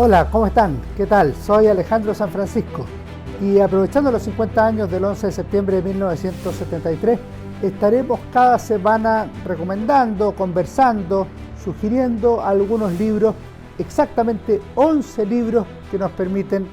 Hola, ¿cómo están? ¿Qué tal? Soy Alejandro San Francisco y aprovechando los 50 años del 11 de septiembre de 1973, estaremos cada semana recomendando, conversando, sugiriendo algunos libros, exactamente 11 libros que nos permiten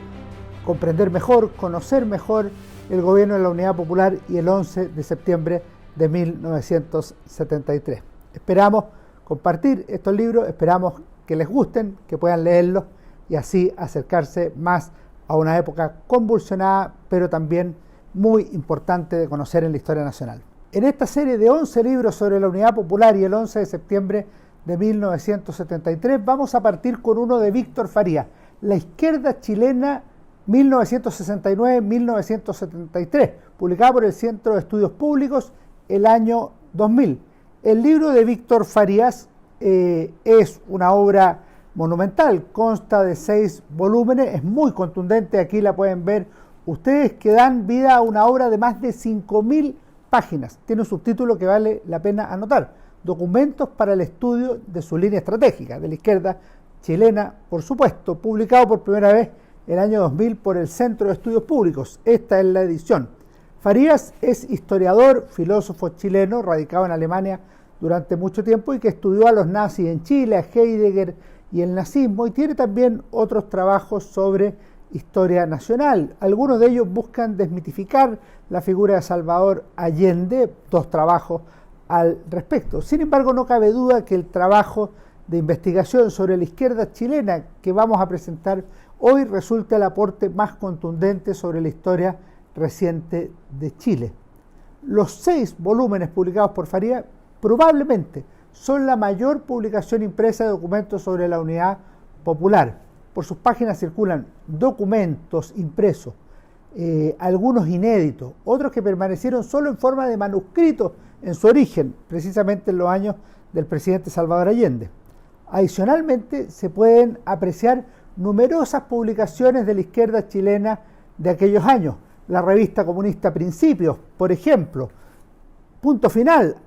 comprender mejor, conocer mejor el gobierno de la Unidad Popular y el 11 de septiembre de 1973. Esperamos compartir estos libros, esperamos que les gusten, que puedan leerlos y así acercarse más a una época convulsionada, pero también muy importante de conocer en la historia nacional. En esta serie de 11 libros sobre la Unidad Popular y el 11 de septiembre de 1973, vamos a partir con uno de Víctor Farías, La izquierda chilena 1969-1973, publicado por el Centro de Estudios Públicos el año 2000. El libro de Víctor Farías es una obra monumental, consta de 6 volúmenes, es muy contundente, aquí la pueden ver ustedes, que dan vida a una obra de más de 5.000 páginas. Tiene un subtítulo que vale la pena anotar: Documentos para el estudio de su línea estratégica, de la izquierda chilena, por supuesto, publicado por primera vez el año 2000 por el Centro de Estudios Públicos. Esta es la edición. Farías es historiador, filósofo chileno, radicado en Alemania durante mucho tiempo y que estudió a los nazis en Chile, a Heidegger y el nazismo, y tiene también otros trabajos sobre historia nacional. Algunos de ellos buscan desmitificar la figura de Salvador Allende, 2 trabajos al respecto. Sin embargo, no cabe duda que el trabajo de investigación sobre la izquierda chilena que vamos a presentar hoy resulta el aporte más contundente sobre la historia reciente de Chile. Los 6 volúmenes publicados por Farías probablemente son la mayor publicación impresa de documentos sobre la Unidad Popular. Por sus páginas circulan documentos impresos, algunos inéditos, otros que permanecieron solo en forma de manuscrito en su origen, precisamente en los años del presidente Salvador Allende. Adicionalmente, se pueden apreciar numerosas publicaciones de la izquierda chilena de aquellos años. La revista comunista Principios, por ejemplo, Punto Final,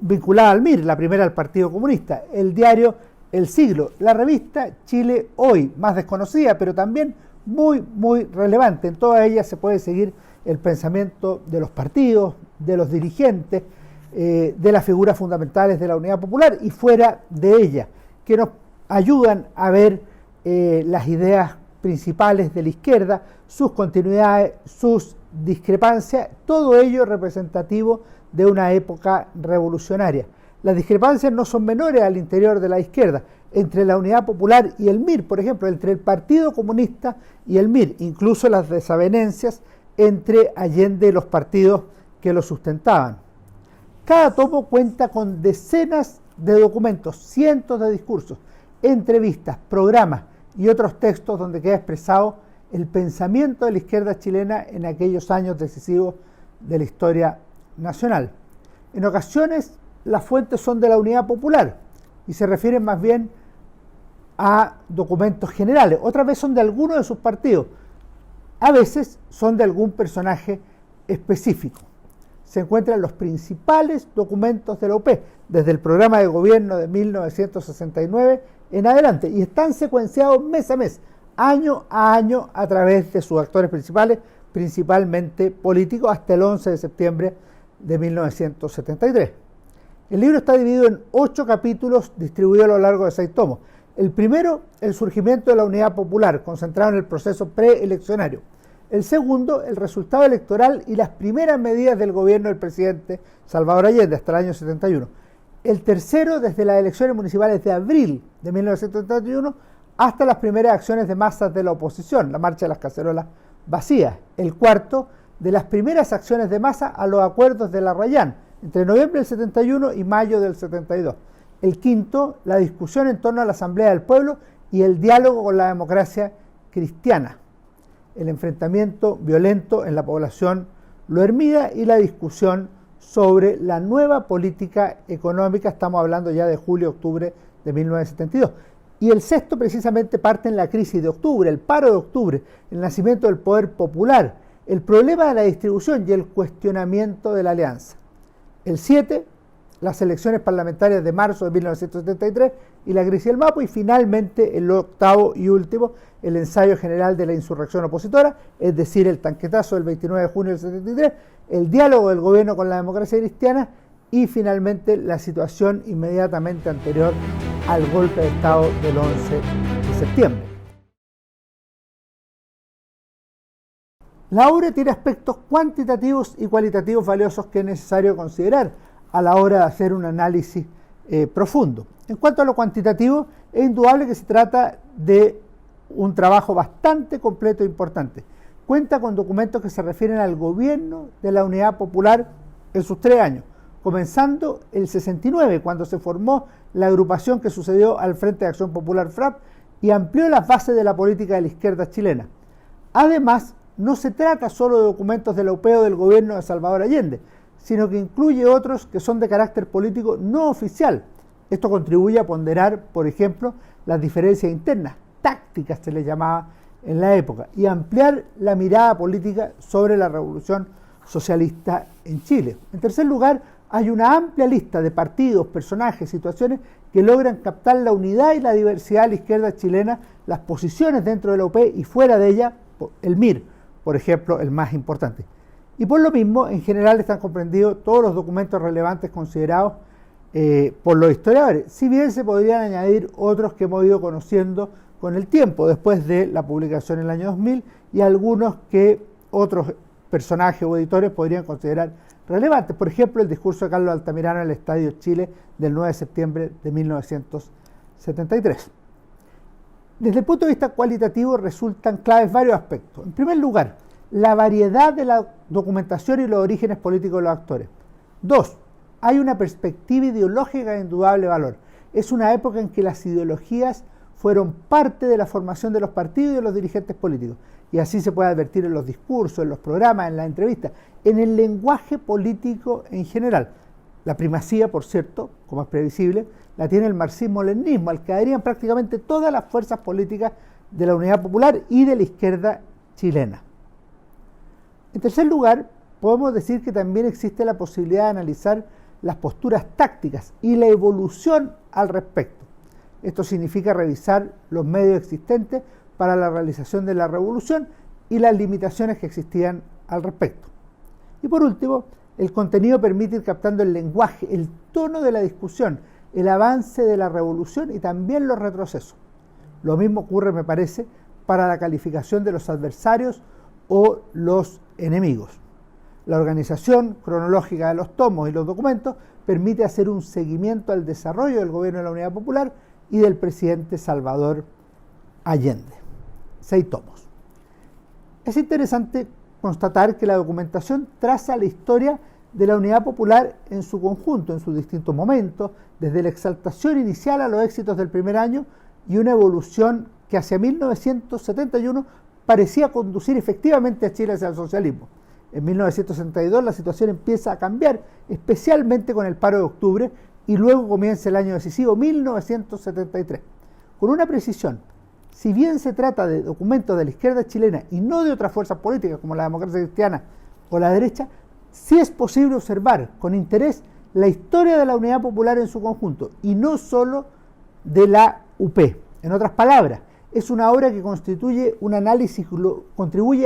vinculada al MIR, la primera al Partido Comunista, el diario El Siglo, la revista Chile Hoy, más desconocida, pero también muy relevante. En todas ellas se puede seguir el pensamiento de los partidos, de los dirigentes, de las figuras fundamentales de la Unidad Popular y fuera de ella, que nos ayudan a ver las ideas principales de la izquierda, sus continuidades, sus discrepancias, todo ello representativo de una época revolucionaria. Las discrepancias no son menores al interior de la izquierda, entre la Unidad Popular y el MIR, por ejemplo, entre el Partido Comunista y el MIR, incluso las desavenencias entre Allende y los partidos que lo sustentaban. Cada tomo cuenta con decenas de documentos, cientos de discursos, entrevistas, programas y otros textos donde queda expresado el pensamiento de la izquierda chilena en aquellos años decisivos de la historia nacional. En ocasiones las fuentes son de la Unidad Popular y se refieren más bien a documentos generales, otras veces son de alguno de sus partidos, a veces son de algún personaje específico. Se encuentran los principales documentos de la UP, desde el programa de gobierno de 1969 en adelante, y están secuenciados mes a mes, año a año, a través de sus actores principales, principalmente políticos, hasta el 11 de septiembre de 1973. El libro está dividido en 8 capítulos distribuidos a lo largo de 6 tomos. El primero, el surgimiento de la Unidad Popular, concentrado en el proceso preeleccionario. El segundo, el resultado electoral y las primeras medidas del gobierno del presidente Salvador Allende hasta el año 71. El tercero, desde las elecciones municipales de abril de 1971 hasta las primeras acciones de masas de la oposición, la marcha de las cacerolas vacías. El cuarto, de las primeras acciones de masa a los acuerdos de Larrañán, entre noviembre del 71 y mayo del 72. El quinto, la discusión en torno a la Asamblea del Pueblo y el diálogo con la democracia cristiana. El enfrentamiento violento en la población Lo Hermida y la discusión sobre la nueva política económica, estamos hablando ya de julio-octubre de 1972. Y el sexto precisamente parte en la crisis de octubre, el paro de octubre, el nacimiento del poder popular, el problema de la distribución y el cuestionamiento de la alianza. El 7, las elecciones parlamentarias de marzo de 1973 y la crisis del Mapo, y finalmente el octavo y último, el ensayo general de la insurrección opositora, es decir, el tanquetazo del 29 de junio del 73, el diálogo del gobierno con la democracia cristiana y finalmente la situación inmediatamente anterior al golpe de Estado del 11 de septiembre. La obra tiene aspectos cuantitativos y cualitativos valiosos que es necesario considerar a la hora de hacer un análisis profundo. En cuanto a lo cuantitativo, es indudable que se trata de un trabajo bastante completo e importante. Cuenta con documentos que se refieren al gobierno de la Unidad Popular en sus 3 años, comenzando el 69, cuando se formó la agrupación que sucedió al Frente de Acción Popular FRAP y amplió las bases de la política de la izquierda chilena. Además, no se trata solo de documentos de la UP o del gobierno de Salvador Allende, sino que incluye otros que son de carácter político no oficial. Esto contribuye a ponderar, por ejemplo, las diferencias internas, tácticas se les llamaba en la época, y ampliar la mirada política sobre la revolución socialista en Chile. En tercer lugar, hay una amplia lista de partidos, personajes, situaciones que logran captar la unidad y la diversidad de la izquierda chilena, las posiciones dentro de la UP y fuera de ella, el MIR, por ejemplo, el más importante. Y por lo mismo, en general están comprendidos todos los documentos relevantes considerados por los historiadores, si bien se podrían añadir otros que hemos ido conociendo con el tiempo, después de la publicación en el año 2000, y algunos que otros personajes o editores podrían considerar relevantes. Por ejemplo, el discurso de Carlos Altamirano en el Estadio Chile del 9 de septiembre de 1973. Desde el punto de vista cualitativo resultan claves varios aspectos. En primer lugar, la variedad de la documentación y los orígenes políticos de los actores. 2. Hay una perspectiva ideológica de indudable valor. Es una época en que las ideologías fueron parte de la formación de los partidos y de los dirigentes políticos. Y así se puede advertir en los discursos, en los programas, en las entrevistas, en el lenguaje político en general. La primacía, por cierto, como es previsible, la tiene el marxismo-leninismo, al que adherían prácticamente todas las fuerzas políticas de la Unidad Popular y de la izquierda chilena. En tercer lugar, podemos decir que también existe la posibilidad de analizar las posturas tácticas y la evolución al respecto. Esto significa revisar los medios existentes para la realización de la revolución y las limitaciones que existían al respecto. Y por último, el contenido permite ir captando el lenguaje, el tono de la discusión, el avance de la revolución y también los retrocesos. Lo mismo ocurre, me parece, para la calificación de los adversarios o los enemigos. La organización cronológica de los tomos y los documentos permite hacer un seguimiento al desarrollo del gobierno de la Unidad Popular y del presidente Salvador Allende. 6 tomos. Es interesante constatar que la documentación traza la historia de la Unidad Popular en su conjunto, en sus distintos momentos, desde la exaltación inicial a los éxitos del primer año y una evolución que hacia 1971 parecía conducir efectivamente a Chile hacia el socialismo. En 1962 la situación empieza a cambiar, especialmente con el paro de octubre, y luego comienza el año decisivo, 1973. Con una precisión, si bien se trata de documentos de la izquierda chilena y no de otras fuerzas políticas como la democracia cristiana o la derecha, sí es posible observar con interés la historia de la Unidad Popular en su conjunto y no solo de la UP. En otras palabras, es una obra que contribuye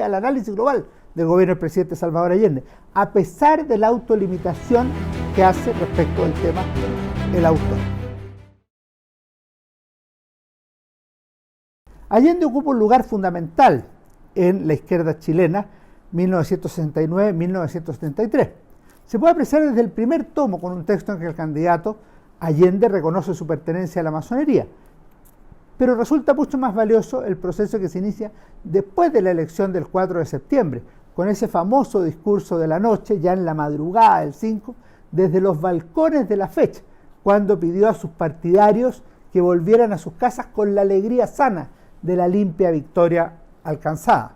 al análisis global del gobierno del presidente Salvador Allende, a pesar de la autolimitación que hace respecto del tema el autor. Allende ocupa un lugar fundamental en la izquierda chilena 1969-1973. Se puede apreciar desde el primer tomo con un texto en que el candidato Allende reconoce su pertenencia a la masonería, pero resulta mucho más valioso el proceso que se inicia después de la elección del 4 de septiembre, con ese famoso discurso de la noche, ya en la madrugada del 5, desde los balcones de la fecha, cuando pidió a sus partidarios que volvieran a sus casas con la alegría sana de la limpia victoria alcanzada.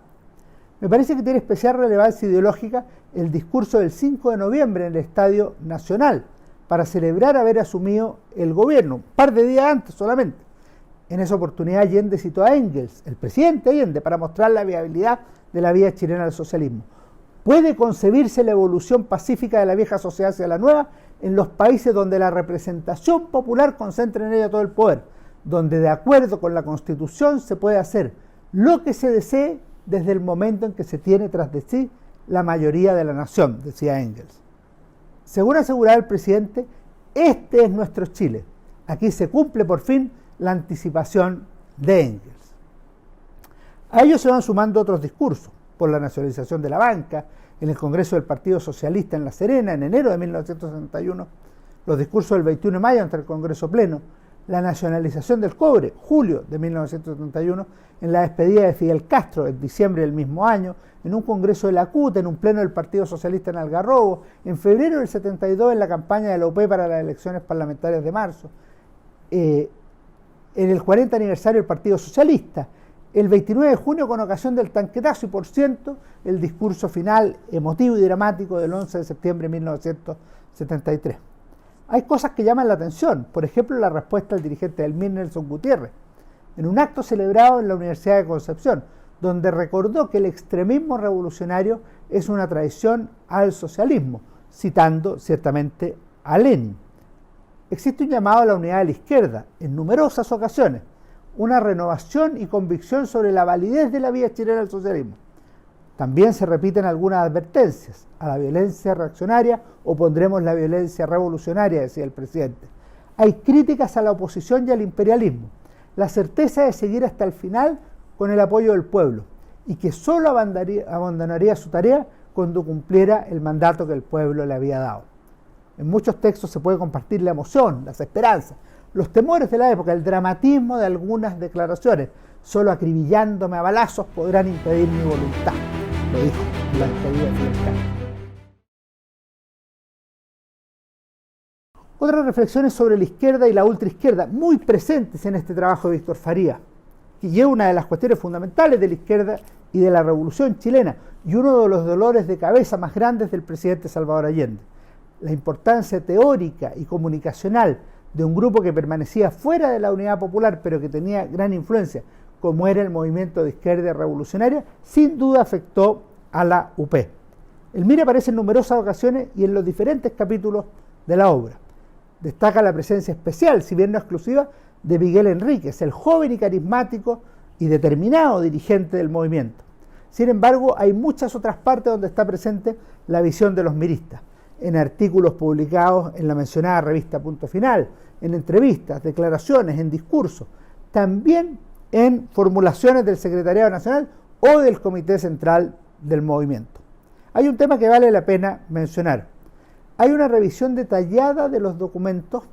Me parece que tiene especial relevancia ideológica el discurso del 5 de noviembre en el Estadio Nacional, para celebrar haber asumido el gobierno, un par de días antes solamente. En esa oportunidad Allende citó a Engels, el presidente Allende, para mostrar la viabilidad de la vía chilena al socialismo. ¿Puede concebirse la evolución pacífica de la vieja sociedad hacia la nueva? en los países donde la representación popular concentra en ella todo el poder, donde de acuerdo con la Constitución se puede hacer lo que se desee desde el momento en que se tiene tras de sí la mayoría de la nación, decía Engels. Según aseguraba el presidente, este es nuestro Chile. Aquí se cumple por fin la anticipación de Engels. A ello se van sumando otros discursos, por la nacionalización de la banca, en el Congreso del Partido Socialista en La Serena, en enero de 1961, los discursos del 21 de mayo ante el Congreso Pleno, la nacionalización del cobre, julio de 1971, en la despedida de Fidel Castro, en diciembre del mismo año, en un congreso de la CUT, en un pleno del Partido Socialista en Algarrobo, en febrero del 72 en la campaña de la UP para las elecciones parlamentarias de marzo, en el 40 aniversario del Partido Socialista, el 29 de junio con ocasión del tanquetazo y, por cierto, el discurso final emotivo y dramático del 11 de septiembre de 1973. Hay cosas que llaman la atención, por ejemplo, la respuesta del dirigente del MIR, Nelson Gutiérrez, en un acto celebrado en la Universidad de Concepción, donde recordó que el extremismo revolucionario es una traición al socialismo, citando ciertamente a Lenin. Existe un llamado a la unidad de la izquierda, en numerosas ocasiones, una renovación y convicción sobre la validez de la vía chilena al socialismo. También se repiten algunas advertencias. A la violencia reaccionaria opondremos la violencia revolucionaria, decía el presidente. Hay críticas a la oposición y al imperialismo. La certeza de seguir hasta el final con el apoyo del pueblo y que solo abandonaría su tarea cuando cumpliera el mandato que el pueblo le había dado. En muchos textos se puede compartir la emoción, las esperanzas, los temores de la época, el dramatismo de algunas declaraciones. Solo acribillándome a balazos podrán impedir mi voluntad, lo dijo en la despedida de Fidel Castro. Otras reflexiones sobre la izquierda y la ultraizquierda, muy presentes en este trabajo de Víctor Farías, que lleva una de las cuestiones fundamentales de la izquierda y de la revolución chilena, y uno de los dolores de cabeza más grandes del presidente Salvador Allende. La importancia teórica y comunicacional de un grupo que permanecía fuera de la unidad popular, pero que tenía gran influencia, como era el movimiento de izquierda revolucionaria, sin duda afectó a la UP. El MIR aparece en numerosas ocasiones y en los diferentes capítulos de la obra. Destaca la presencia especial, si bien no exclusiva, de Miguel Enríquez, el joven y carismático y determinado dirigente del movimiento. Sin embargo, hay muchas otras partes donde está presente la visión de los miristas, en artículos publicados en la mencionada revista Punto Final, en entrevistas, declaraciones, en discursos, también en formulaciones del Secretariado Nacional o del Comité Central del Movimiento. Hay un tema que vale la pena mencionar. Hay una revisión detallada de los documentos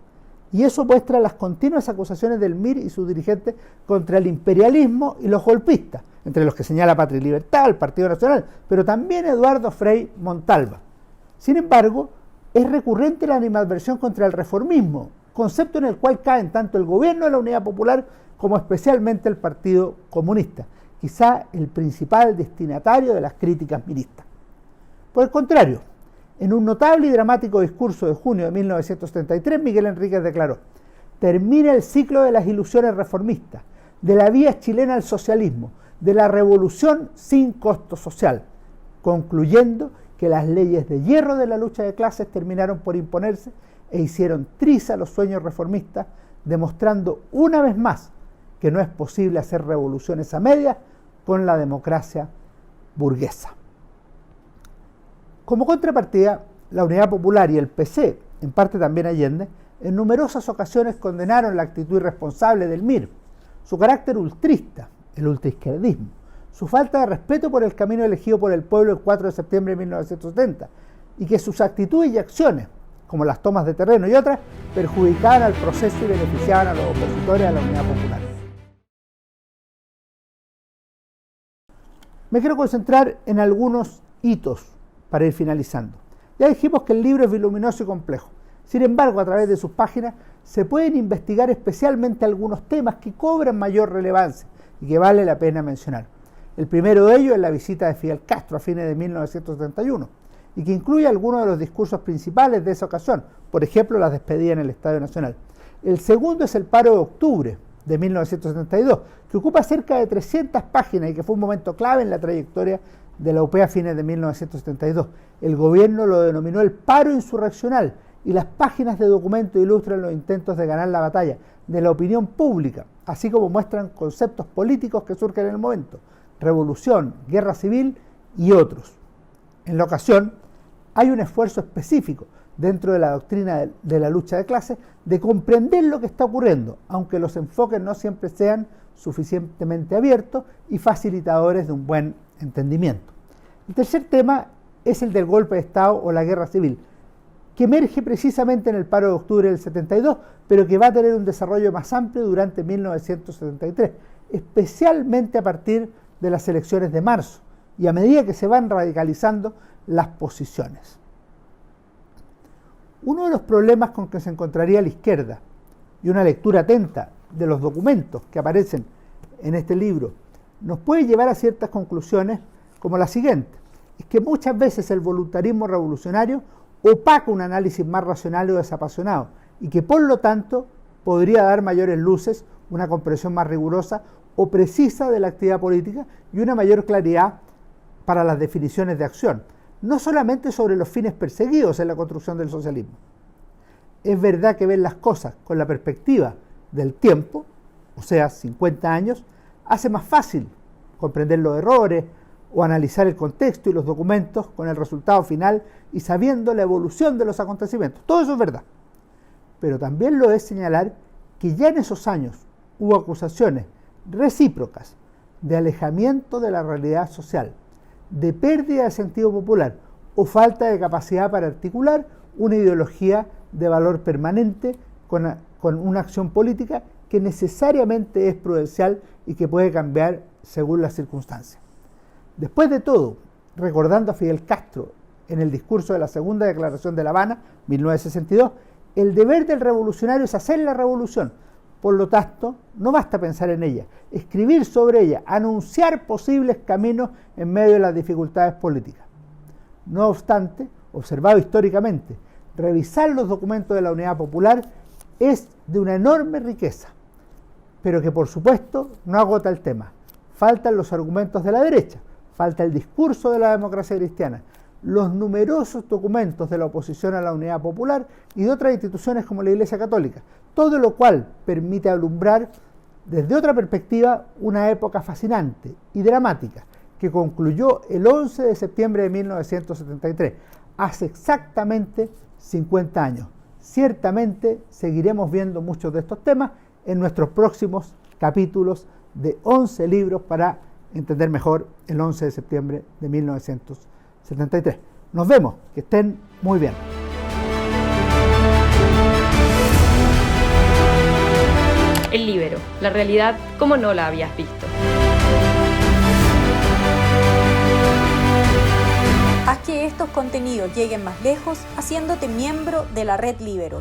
y eso muestra las continuas acusaciones del MIR y sus dirigentes contra el imperialismo y los golpistas, entre los que señala Patria y Libertad, el Partido Nacional, pero también Eduardo Frei Montalva. Sin embargo, es recurrente la animadversión contra el reformismo, concepto en el cual caen tanto el gobierno de la Unidad Popular como especialmente el Partido Comunista, quizá el principal destinatario de las críticas miristas. Por el contrario, en un notable y dramático discurso de junio de 1973, Miguel Enríquez declaró: termina el ciclo de las ilusiones reformistas, de la vía chilena al socialismo, de la revolución sin costo social, concluyendo que las leyes de hierro de la lucha de clases terminaron por imponerse e hicieron trizas los sueños reformistas, demostrando una vez más que no es posible hacer revoluciones a medias con la democracia burguesa. Como contrapartida, la Unidad Popular y el PC, en parte también Allende, en numerosas ocasiones condenaron la actitud irresponsable del MIR, su carácter ultrista, el ultraizquierdismo, su falta de respeto por el camino elegido por el pueblo el 4 de septiembre de 1970, y que sus actitudes y acciones, como las tomas de terreno y otras, perjudicaban al proceso y beneficiaban a los opositores a la Unidad Popular. Me quiero concentrar en algunos hitos para ir finalizando. Ya dijimos que el libro es voluminoso y complejo. Sin embargo, a través de sus páginas se pueden investigar especialmente algunos temas que cobran mayor relevancia y que vale la pena mencionar. El primero de ellos es la visita de Fidel Castro a fines de 1971 y que incluye algunos de los discursos principales de esa ocasión, por ejemplo, las despedidas en el Estadio Nacional. El segundo es el paro de octubre de 1972, que ocupa cerca de 300 páginas y que fue un momento clave en la trayectoria de la UP a fines de 1972. El gobierno lo denominó el paro insurreccional y las páginas de documento ilustran los intentos de ganar la batalla de la opinión pública, así como muestran conceptos políticos que surgen en el momento, revolución, guerra civil y otros. En la ocasión, hay un esfuerzo específico dentro de la doctrina de la lucha de clases de comprender lo que está ocurriendo, aunque los enfoques no siempre sean suficientemente abiertos y facilitadores de un buen entendimiento. El tercer tema es el del golpe de Estado o la guerra civil, que emerge precisamente en el paro de octubre del 72, pero que va a tener un desarrollo más amplio durante 1973, especialmente a partir de las elecciones de marzo y a medida que se van radicalizando las posiciones. Uno de los problemas con que se encontraría la izquierda, y una lectura atenta de los documentos que aparecen en este libro, nos puede llevar a ciertas conclusiones como la siguiente: es que muchas veces el voluntarismo revolucionario opaca un análisis más racional o desapasionado, y que por lo tanto podría dar mayores luces, una comprensión más rigurosa o precisa de la actividad política y una mayor claridad para las definiciones de acción, no solamente sobre los fines perseguidos en la construcción del socialismo. Es verdad que ver las cosas con la perspectiva del tiempo, o sea, 50 años, hace más fácil comprender los errores o analizar el contexto y los documentos con el resultado final y sabiendo la evolución de los acontecimientos. Todo eso es verdad. Pero también lo es señalar que ya en esos años hubo acusaciones recíprocas de alejamiento de la realidad social, de pérdida de sentido popular o falta de capacidad para articular una ideología de valor permanente con una acción política que necesariamente es prudencial y que puede cambiar según las circunstancias. Después de todo, recordando a Fidel Castro en el discurso de la Segunda Declaración de La Habana, 1962, el deber del revolucionario es hacer la revolución. Por lo tanto, no basta pensar en ella, escribir sobre ella, anunciar posibles caminos en medio de las dificultades políticas. No obstante, observado históricamente, revisar los documentos de la Unidad Popular es de una enorme riqueza, pero que por supuesto no agota el tema. Faltan los argumentos de la derecha, falta el discurso de la democracia cristiana, los numerosos documentos de la oposición a la Unidad Popular y de otras instituciones como la Iglesia Católica, todo lo cual permite alumbrar desde otra perspectiva una época fascinante y dramática que concluyó el 11 de septiembre de 1973, hace exactamente 50 años. Ciertamente seguiremos viendo muchos de estos temas en nuestros próximos capítulos de 11 libros para entender mejor el 11 de septiembre de 1973. Nos vemos, que estén muy bien. El Líbero, la realidad como no la habías visto. Haz que estos contenidos lleguen más lejos haciéndote miembro de la Red Líbero.